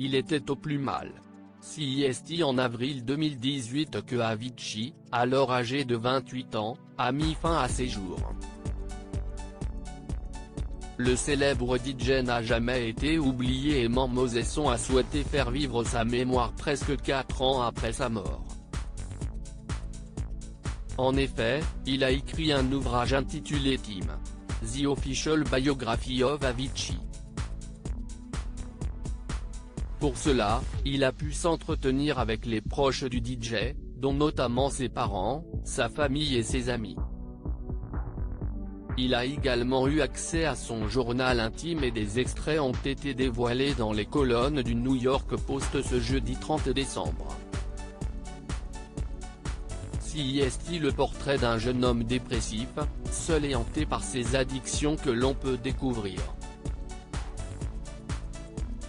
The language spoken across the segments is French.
il était au plus mal. CIST en avril 2018 que Avicii, alors âgé de 28 ans, a mis fin à ses jours. Le célèbre DJ n'a jamais été oublié et Mamosesson a souhaité faire vivre sa mémoire presque 4 ans après sa mort. En effet, il a écrit un ouvrage intitulé Tim. The Official Biography of Avicii. Pour cela, il a pu s'entretenir avec les proches du DJ, dont notamment ses parents, sa famille et ses amis. Il a également eu accès à son journal intime et des extraits ont été dévoilés dans les colonnes du New York Post ce jeudi 30 décembre. CIST le portrait d'un jeune homme dépressif, seul et hanté par ses addictions que l'on peut découvrir.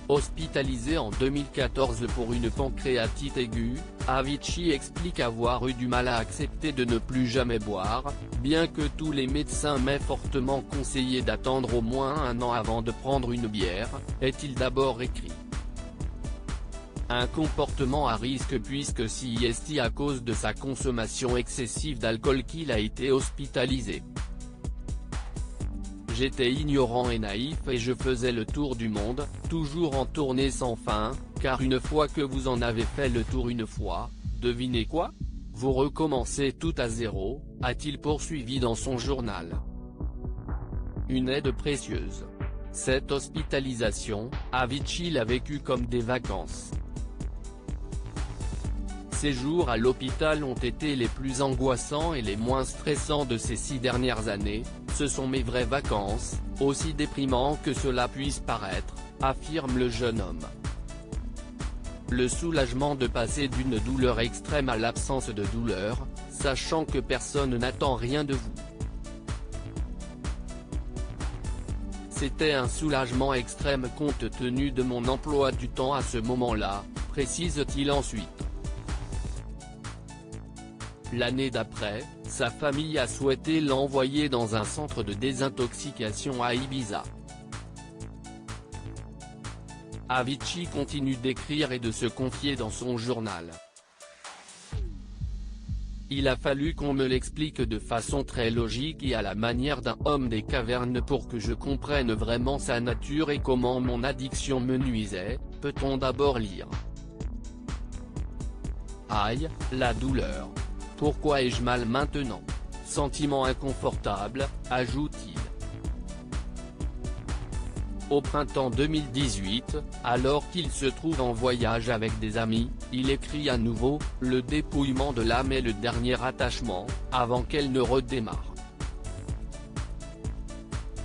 Hospitalisé en 2014 pour une pancréatite aiguë, Avicii explique avoir eu du mal à accepter de ne plus jamais boire, bien que tous les médecins m'aient fortement conseillé d'attendre au moins 1 an avant de prendre une bière, est-il d'abord écrit. Un comportement à risque puisque CIST à cause de sa consommation excessive d'alcool qu'il a été hospitalisé. J'étais ignorant et naïf et je faisais le tour du monde, toujours en tournée sans fin, car une fois que vous en avez fait le tour une fois, devinez quoi? Vous recommencez tout à zéro, a-t-il poursuivi dans son journal. Une aide précieuse. Cette hospitalisation, Avicii l'a vécue comme des vacances. Ces jours à l'hôpital ont été les plus angoissants et les moins stressants de ces 6 dernières années, ce sont mes vraies vacances, aussi déprimant que cela puisse paraître, affirme le jeune homme. Le soulagement de passer d'une douleur extrême à l'absence de douleur, sachant que personne n'attend rien de vous. C'était un soulagement extrême compte tenu de mon emploi du temps à ce moment-là, précise-t-il ensuite. L'année d'après, sa famille a souhaité l'envoyer dans un centre de désintoxication à Ibiza. Avicii continue d'écrire et de se confier dans son journal. Il a fallu qu'on me l'explique de façon très logique et à la manière d'un homme des cavernes pour que je comprenne vraiment sa nature et comment mon addiction me nuisait, peut-on d'abord lire. Aïe, la douleur. Pourquoi ai-je mal maintenant? Sentiment inconfortable, ajoute-t-il. Au printemps 2018, alors qu'il se trouve en voyage avec des amis, il écrit à nouveau « Le dépouillement de l'âme est le dernier attachement, avant qu'elle ne redémarre ».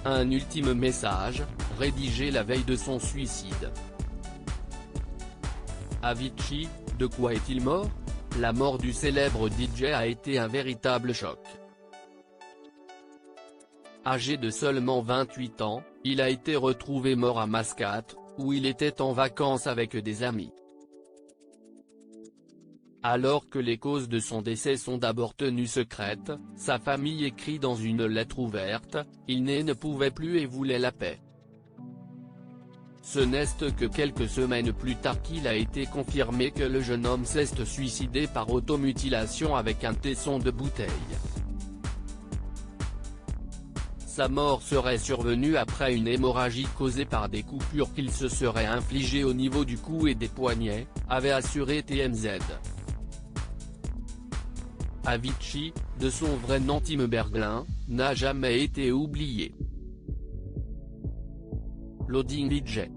Un ultime message, rédigé la veille de son suicide. Avicii, de quoi est-il mort? La mort du célèbre DJ a été un véritable choc. Âgé de seulement 28 ans, il a été retrouvé mort à Mascate, où il était en vacances avec des amis. Alors que les causes de son décès sont d'abord tenues secrètes, sa famille écrit dans une lettre ouverte, il ne pouvait plus et voulait la paix. Ce n'est que quelques semaines plus tard qu'il a été confirmé que le jeune homme s'est suicidé par automutilation avec un tesson de bouteille. Sa mort serait survenue après une hémorragie causée par des coupures qu'il se serait infligées au niveau du cou et des poignets, avait assuré TMZ. Avicii, de son vrai nom Tim Berglin, n'a jamais été oublié. Loading DJ.